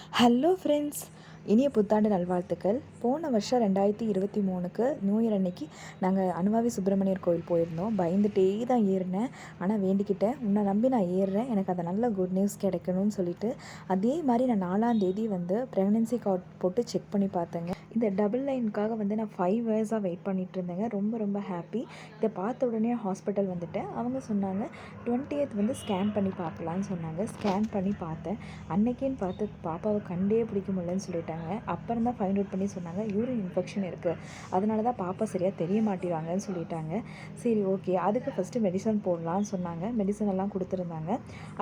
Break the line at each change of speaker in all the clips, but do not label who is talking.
Hello friends, இனிய புத்தாண்டு நல்வாழ்த்துக்கள். போன வருஷம் 2023க்கு நியூ இயர் அன்னைக்கு நாங்கள் அனுமாவி சுப்பிரமணியர் கோயில் போயிருந்தோம். பயந்துட்டே தான் ஏறினேன். ஆனால் வேண்டிக்கிட்டேன், உன்னை நம்பி நான் ஏறுறேன், எனக்கு அதை நல்ல குட் நியூஸ் கிடைக்கணும்னு சொல்லிட்டு. அதே மாதிரி நான் 4ஆம் தேதி வந்து ப்ரெக்னன்சி கார்ட் போட்டு செக் பண்ணி பார்த்தேங்க. இந்த டபுள் லைனுக்காக வந்து நான் 5 இயர்ஸாக வெயிட் பண்ணிகிட்டு இருந்தேங்க. ரொம்ப ரொம்ப ஹாப்பி. இதை பார்த்த உடனே ஹாஸ்பிட்டல் வந்துட்டேன். அவங்க சொன்னாங்க 20th வந்து ஸ்கேன் பண்ணி பார்க்கலான்னு சொன்னாங்க. ஸ்கேன் பண்ணி பார்த்தேன். அன்னைக்கேன்னு பார்த்து பாப்பாவை கண்டே பிடிக்க முடியலன்னு சொல்லிட்டாங்க. அப்புறம் தான் ஃபைண்ட் அவுட் பண்ணி சொன்னாங்க, யூரின் இன்ஃபெக்ஷன் இருக்குது, அதனால தான் பாப்பா சரியாக தெரிய மாட்டேறாங்கன்னு சொல்லிட்டாங்க. சரி, ஓகே, அதுக்கு ஃபஸ்ட்டு மெடிசன் போடலான்னு சொன்னாங்க. மெடிசன் எல்லாம் கொடுத்துருந்தாங்க.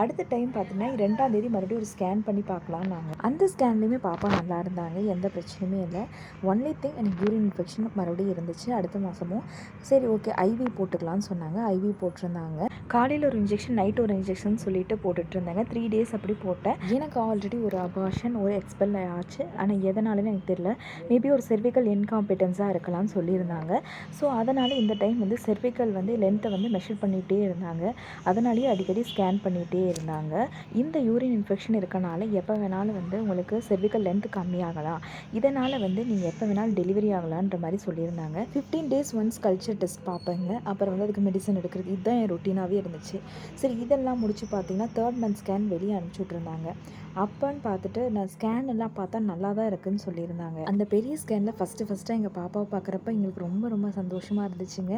அடுத்த டைம் பார்த்தீங்கன்னா 2ஆம் தேதி மறுபடியும் ஒரு ஸ்கேன் பண்ணி பார்க்கலான்னாங்க. அந்த ஸ்கேன்லேயுமே பாப்பா நல்லா இருந்தாங்க, எந்த பிரச்சனையுமே இல்லை. ஒன்லி திங் எனக்கு யூரின் இன்ஃபெக்ஷன் மறுபடியும் இருந்துச்சு. அடுத்த மாதமும் சரி, ஓகே, ஐவி போட்டுக்கலான்னு சொன்னாங்க. ஐவி போட்டிருந்தாங்க. காலையில் ஒரு இன்ஜெக்ஷன், நைட் ஒரு இன்ஜெக்ஷன் சொல்லிட்டு போட்டுட்டு இருந்தாங்க. 3 days அப்படி போட்டேன். எனக்கு ஆல்ரெடி ஒரு அபார்ஷன், ஒரு எக்ஸ்பெல் ஆச்சு. ஆனால் எதனாலன்னு எனக்கு தெரியல. மேபி ஒரு செர்விக்கல் இன்காம்பிட்டன்ஸாக இருக்கலாம்னு சொல்லியிருந்தாங்க. ஸோ அதனால் இந்த டைம் வந்து செர்விக்கல் வந்து லென்த்தை வந்து மெஷர் பண்ணிகிட்டே இருந்தாங்க. அதனாலேயே அடிக்கடி ஸ்கேன் பண்ணிகிட்டே இருந்தாங்க. இந்த யூரின் இன்ஃபெக்ஷன் இருக்கனால எப்போ வேணாலும் வந்து உங்களுக்கு செர்விக்கல் லென்த் கம்மியாகலாம், இதனால் வந்து நீங்கள் எப்போ வேணாலும் டெலிவரி ஆகலான்ற மாதிரி சொல்லியிருந்தாங்க. 15 days ஒன்ஸ் கல்ச்சர் டெஸ்ட் பார்ப்பேங்க. அப்புறம் வந்து அதுக்கு மெடிசன் எடுக்கிறது, இதுதான் என் ரொட்டீனாகவே இருந்துச்சு. சரி, இதெல்லாம் முடிச்சு பார்த்தீங்கன்னா 3rd month ஸ்கேன் வெளியே அனுப்பிச்சி விட்ருந்தாங்க. அப்போன்னு பார்த்துட்டு நான் ஸ்கேன் எல்லாம் பார்த்தா நல்லா தான் இருக்குதுன்னு சொல்லியிருந்தாங்க. அந்த பெரிய ஸ்கேனில் ஃபஸ்ட்டு எங்கள் பாப்பாவை பார்க்குறப்ப எங்களுக்கு ரொம்ப ரொம்ப சந்தோஷமாக இருந்துச்சுங்க.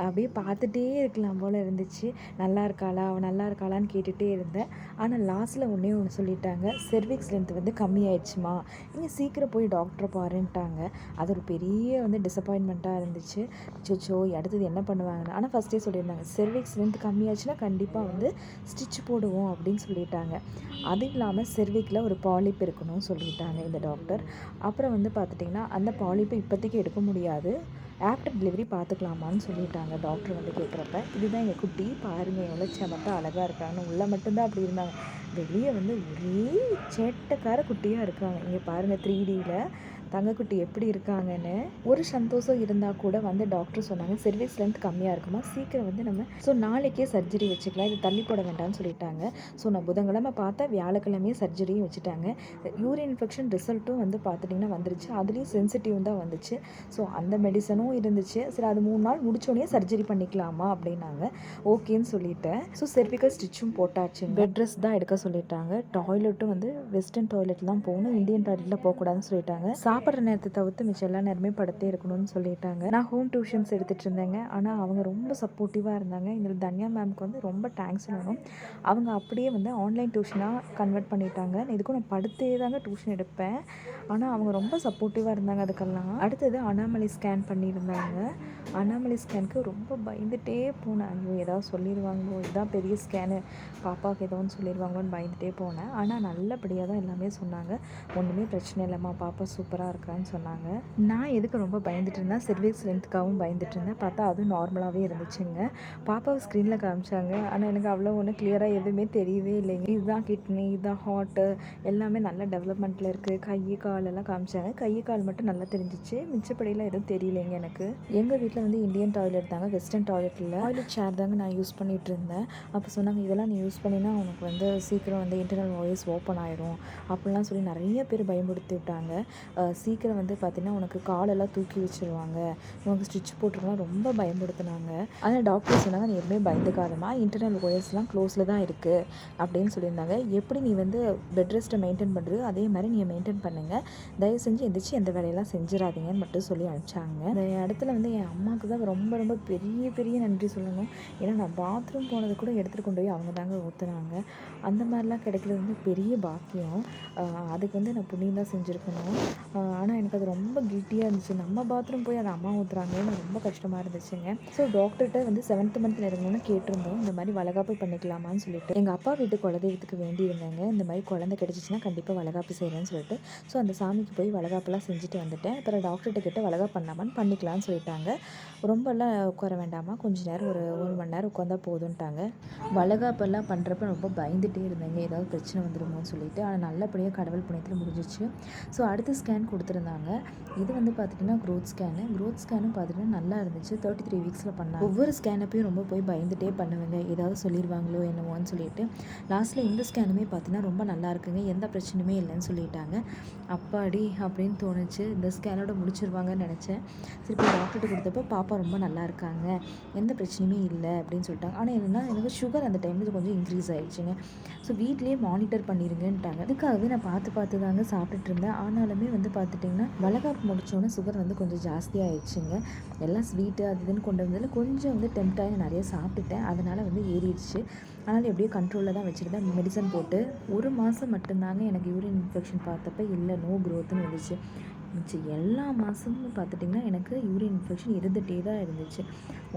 அப்படியே பார்த்துட்டே இருக்கலாம் போல் இருந்துச்சு. நல்லா இருக்காளா, அவள் நல்லா இருக்காளான்னு கேட்டுகிட்டே இருந்தேன். ஆனால் லாஸ்ட்டில் ஒன்றே ஒன்று சொல்லிட்டாங்க, செர்விக்ஸ் லென்த் வந்து கம்மியாயிடுச்சுமா, நீங்கள் சீக்கிரம் போய் டாக்டரை பாருன்ட்டாங்க. அது ஒரு பெரிய வந்து டிசப்பாயின்மெண்ட்டாக இருந்துச்சு. சோச்சோ, அடுத்தது என்ன பண்ணுவாங்கன்னு. ஆனால் ஃபஸ்ட்டே சொல்லியிருந்தாங்க, செர்விக்ஸ் லென்த் கம்மியாச்சுன்னா கண்டிப்பாக வந்து ஸ்டிச் போடுவோம் அப்படின்னு சொல்லிட்டாங்க. அது இல்லாமல் செர்விக்கில் ஒரு பாலிப் இருக்கணும்னு சொல்லிட்டாங்க இந்த டாக்டர். அப்புறம் வந்து பார்த்துட்டிங்கன்னா அந்த பாலிப்பை இப்போதைக்கு எடுக்க முடியாது, ஆஃப்டர் டெலிவரி பார்த்துக்கலாமான்னு சொல்லிட்டாங்க டாக்டர் வந்து கேட்குறப்ப. இதுதான் எங்கள் குட்டி, பாருங்கள் எவ்வளோ செமட்டாக அழகாக இருக்காங்கன்னு. உள்ளே மட்டும்தான் அப்படி இருந்தாங்க, வெளியே வந்து ஒரே சேட்டைக்கார குட்டியாக இருக்காங்க. இங்கே பாருங்கள் 3Dயில் தங்கக்குட்டி எப்படி இருக்காங்கன்னு. ஒரு சந்தோஷம் இருந்தால் கூட வந்து டாக்டர் சொன்னாங்க, செர்விக்ஸ் லென்த் கம்மியாக இருக்குமா, சீக்கிரம் வந்து நம்ம நாளைக்கே சர்ஜரி வச்சுக்கலாம், இது தள்ளி போட வேண்டாம்னு சொல்லிட்டாங்க. நான் புதன்கிழமை பார்த்தா வியாழக்கிழமையே சர்ஜரியும் வச்சுட்டாங்க. யூரின் இன்ஃபெக்ஷன் ரிசல்ட்டும் வந்து பார்த்துட்டிங்கன்னா வந்துருச்சு. அதுலேயும் சென்சிட்டிவ் தான் வந்துச்சு. அந்த மெடிசனும் இருந்துச்சு. சரி, அது 3 நாள் முடிச்சோடனே சர்ஜரி பண்ணிக்கலாமா அப்படின்னாங்க. ஓகேன்னு சொல்லிட்டேன். செர்விக்கல் ஸ்டிச்சும் போட்டாச்சு. பெட் ரெஸ்ட் தான் எடுக்க சொல்லிட்டாங்க. டாய்லெட்டும் வந்து வெஸ்டர்ன் டாய்லெட் தான் போகணும், இந்தியன் டாய்லெட்டில் போகக்கூடாதுன்னு சொல்லிட்டாங்க. சாப்பிட்ற நேரத்தை தவிர்த்து மிச்சம் எல்லா நேரமே படுத்தே இருக்கணும்னு சொல்லிட்டாங்க. நான் ஹோம் டியூஷன்ஸ் எடுத்துகிட்டு இருந்தேங்க. ஆனால் அவங்க ரொம்ப சப்போர்ட்டிவாக இருந்தாங்க. இதில் தன்யா மேம்க்கு வந்து ரொம்ப தேங்க்ஸ் சொல்லணும். அவங்க அப்படியே வந்து ஆன்லைன் டியூஷனாக கன்வெர்ட் பண்ணிட்டாங்க. இதுக்கும் நான் படுத்தே தாங்க டியூஷன் எடுப்பேன். ஆனால் அவங்க ரொம்ப சப்போர்ட்டிவாக இருந்தாங்க அதுக்கெல்லாம். அடுத்தது அனாமலி ஸ்கேன் பண்ணியிருந்தாங்க. அனாமலி ஸ்கேனுக்கு ரொம்ப பயந்துகிட்டே போனேன். ஐயோ, ஏதாவது சொல்லிடுவாங்களோ, இதுதான் பெரிய ஸ்கேனு, பாப்பாவுக்கு ஏதோ ஒன்று சொல்லிடுவாங்களோன்னு பயந்துகிட்டே போனேன். ஆனால் நல்லபடியாக தான் எல்லாமே சொன்னாங்க. ஒன்றுமே பிரச்சனை இல்லைம்மா, பாப்பா சூப்பராக இருக்கான்னு சொன்னாங்க. நான் எதுக்கு ரொம்ப பயந்துட்டு இருந்தேன், செர்விக்ஸ் லென்த்துக்காகவும் பயந்துட்டு இருந்தேன். பார்த்தா அதுவும் நார்மலாகவே இருந்துச்சுங்க. பாப்பாவை ஸ்க்ரீனில் காமிச்சாங்க. ஆனால் எனக்கு அவ்வளோ ஒன்றும் கிளியராக எதுவுமே தெரியவே இல்லைங்க. இதுதான் கிட்னி, இதுதான் ஹார்ட்டு, எல்லாமே நல்ல டெவலப்மெண்ட்டில் இருக்குது. கை காலெல்லாம் காமிச்சாங்க. கை கால் மட்டும் நல்லா தெரிஞ்சிச்சு, மிச்சப்படியெல்லாம் எதுவும் தெரியலைங்க எனக்கு. எங்கள் வீட்டில் வந்து இந்தியன் டாய்லெட் தாங்க, வெஸ்டர்ன் டாய்லெட் இல்லை. டாய்லெட் சேர் தாங்க நான் யூஸ் பண்ணிகிட்டு இருந்தேன். அப்போ சொன்னாங்க, இதெல்லாம் நீ யூஸ் பண்ணினா உனக்கு வந்து சீக்கிரம் வந்து இன்டர்னல் வாய்ஸ் ஓப்பன் ஆயிரும் அப்படிலாம் சொல்லி நிறைய பேர் பயன்படுத்தி விட்டாங்க. சீக்கிரம் வந்து பார்த்திங்கன்னா உனக்கு காலெல்லாம் தூக்கி வச்சுருவாங்க, உனக்கு ஸ்டிச் போட்டுருக்கலாம், ரொம்ப பயன்படுத்தினாங்க. ஆனால் டாக்டர் சொன்னாங்க, நீ எதுவுமே பயந்துக்காதமா, இன்டர்னல் ஒயர்ஸ்லாம் க்ளோஸில் தான் இருக்குது அப்படின்னு சொல்லியிருந்தாங்க. எப்படி நீ வந்து பெட் ரெஸ்ட்டை மெயின்டைன் பண்ணுறியோ அதே மாதிரி நீங்கள் மெயின்டைன் பண்ணுங்கள், தயவு செஞ்சு எந்திரிச்சு எந்த வேலையெல்லாம் செஞ்சிடாதீங்கன்னு மட்டும் சொல்லி அனுப்பிச்சாங்க. இந்த இடத்துல வந்து என் அம்மாவுக்கு தான் ரொம்ப ரொம்ப பெரிய பெரிய நன்றி சொல்லணும். ஏன்னா நான் பாத்ரூம் போனது கூட எடுத்துகிட்டு கொண்டு போய் அவங்க தாங்க ஊற்றுனாங்க. அந்த மாதிரிலாம் கிடைக்கிறது வந்து பெரிய பாக்கியம். அதுக்கு வந்து நான் புண்ணியம் தான் செஞ்சுருக்கணும். ஆனால் எனக்கு அது ரொம்ப கில்ட்டியாக இருந்துச்சு. நம்ம பாத்ரூம் போய் அதை அம்மா ஊற்றுறாங்கன்னு ரொம்ப கஷ்டமாக இருந்துச்சுங்க. டாக்டர்கிட்ட வந்து 7th month நெருங்கணும்னு கேட்டிருந்தோம், இந்த மாதிரி வளகாப்பு பண்ணிக்கலாமான்னு சொல்லிட்டு. எங்கள் அப்பா வீட்டு குலதெய்வத்துக்கு வேண்டி இருந்தேங்க, இந்த மாதிரி குழந்தை கிடச்சிச்சின்னா கண்டிப்பாக வளகாப்பு செய்கிறேன்னு சொல்லிட்டு. அந்த சாமிக்கு போய் வளகாப்பெல்லாம் செஞ்சுட்டு வந்துட்டேன். அப்புறம் டாக்டர்கிட்ட கிட்ட வளகாப்பு பண்ணலாமான்னு பண்ணிக்கலான்னு சொல்லிட்டாங்க. ரொம்பலாம் உட்கார வேண்டாமா, கொஞ்சம் நேரம் ஒரு 1 மணி நேரம் உட்காந்தா போதும்ட்டாங்க. வளகாப்பெல்லாம் பண்ணுறப்ப ரொம்ப பயந்துகிட்டே இருந்தேங்க, ஏதாவது பிரச்சனை வந்துடுமோன்னு சொல்லிட்டு. ஆனால் நல்லபடியாக கடவுள் புண்ணியத்தில் முடிஞ்சிச்சு. அடுத்த ஸ்கேன் கொடுத்துருந்தாங்க. இது வந்து பார்த்துட்டிங்கன்னா க்ரோத் ஸ்கேனும் பார்த்துட்டிங்கன்னா நல்லா இருந்துச்சு. 33 வீக்ஸில் பண்ணாங்க. ஒவ்வொரு ஸ்கேனப்பையும் ரொம்ப போய் பயந்துட்டே பண்ணுவேங்க, ஏதாவது சொல்லிடுவாங்களோ என்னமோன்னு சொல்லிட்டு. லாஸ்ட்டில் இந்த ஸ்கேனுமே பார்த்தீங்கன்னா ரொம்ப நல்லா இருக்குங்க, எந்த பிரச்சனையுமே இல்லைன்னு சொல்லிட்டாங்க. அப்பாடி அப்படின்னு தோணுச்சு. இந்த ஸ்கேனோட முடிச்சிருவாங்கன்னு நினச்சேன். திருப்பி டாக்டர்கிட்ட கொடுத்தப்போ பாப்பா ரொம்ப நல்லா இருக்காங்க, எந்த பிரச்சனையுமே இல்லை அப்படின்னு சொல்லிட்டாங்க. ஆனால் என்னென்னா எனக்கு சுகர் அந்த டைமில் கொஞ்சம் இன்க்ரீஸ் ஆகிடுச்சுங்க. ஸோ வீட்லேயே மானிட்டர் பண்ணிடுங்கன்ட்டாங்க. அதுக்காகவே நான் பார்த்து தாங்க சாப்பிட்டுட்டு இருந்தேன். ஆனாலுமே வந்து பார்த்துட்டிங்கன்னா வளகாப்பு முடித்தோன்னே சுகர் வந்து கொஞ்சம் ஜாஸ்தியாகிடுச்சுங்க. எல்லாம் ஸ்வீட்டு அது இதுன்னு கொண்டு வந்ததில் கொஞ்சம் வந்து டெம்ப்டாகி நிறைய சாப்பிட்டுட்டேன். அதனால் வந்து ஏறிடுச்சு. அதனால் எப்படியோ கண்ட்ரோலில் தான் வச்சுருந்தேன். மெடிசன் போட்டு 1 மாதம் மட்டும்தாங்க எனக்கு யூரின் இன்ஃபெக்ஷன் பார்த்தப்ப இல்லை, நோ க்ரோத்துன்னு வந்துச்சு. மிச்சம் எல்லா மாதமும் பார்த்துட்டிங்கன்னா எனக்கு யூரின் இன்ஃபெக்ஷன் இருந்துகிட்டே தான் இருந்துச்சு.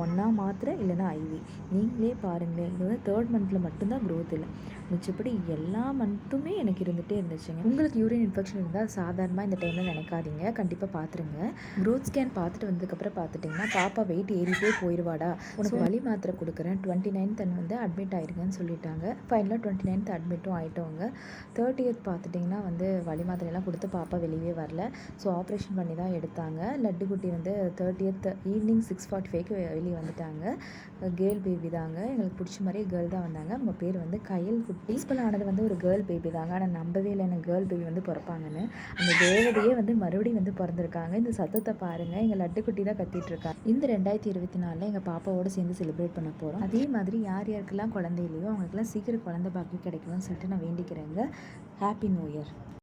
ஒன்றா மாத்திரை இல்லைனா ஐவி. நீங்களே பாருங்களேன், இது வந்து 3rd மந்த்தில் மட்டும்தான் க்ரோத் இல்லை, மிச்சப்படி எல்லா மந்த்துமே எனக்கு இருந்துகிட்டே இருந்துச்சுங்க. உங்களுக்கு யூரின் இன்ஃபெக்ஷன் இருந்தால் சாதாரணமாக இந்த டைமில் நினைக்காதீங்க, கண்டிப்பாக பார்த்துருங்க. க்ரோத் ஸ்கேன் பார்த்துட்டு வந்ததுக்கப்புறம் பார்த்துட்டிங்கன்னா பாப்பா வெயிட் ஏறிட்டே போயிடுவாடா, உனக்கு வலி மாத்திரை கொடுக்குறேன், 29th வந்து அட்மிட் ஆயிருங்கன்னு சொல்லிட்டாங்க. ஃபைனலாக 29th அட்மிட்டும் ஆகிட்டோங்க. 30th பார்த்துட்டிங்கன்னா வந்து வலி மாத்திரையெல்லாம் கொடுத்து பாப்பா வெளியே வரல. ஸோ ஆப்ரேஷன் பண்ணி தான் எடுத்தாங்க. லட்டுக்குட்டி வந்து 30th ஈவினிங் 6:45க்கு வெளியே வந்துட்டாங்க. கேர்ள் பேபி தாங்க, எங்களுக்கு பிடிச்ச மாதிரியே கேர்ள் தான் வந்தாங்க. அவங்க பேர் வந்து கயல் குட்டி. யூஸ்ஃபுல் ஆனது வந்து ஒரு கேர்ள் பேபி தாங்க. ஆனால் நம்பவே இல்லை எனக்கு கேர்ள் பேபி வந்து பிறப்பாங்கன்னு. அந்த தேவதையே வந்து மறுபடியும் வந்து பிறந்திருக்காங்க. இந்த சத்தத்தை பாருங்கள், எங்கள் லட்டுக்குட்டி தான் கத்திட்டுருக்காங்க. இந்த 2024 எங்கள் பாப்பாவோடு சேர்ந்து செலிப்ரேட் பண்ண போகிறோம். அதே மாதிரி யார் யாருக்கெல்லாம் குழந்தை இல்லையோ அவங்களுக்கெல்லாம் சீக்கிரம் குழந்தை பாக்கி கிடைக்கணும்னு சொல்லிட்டு நான் வேண்டிக்கிறேங்க. Happy new year.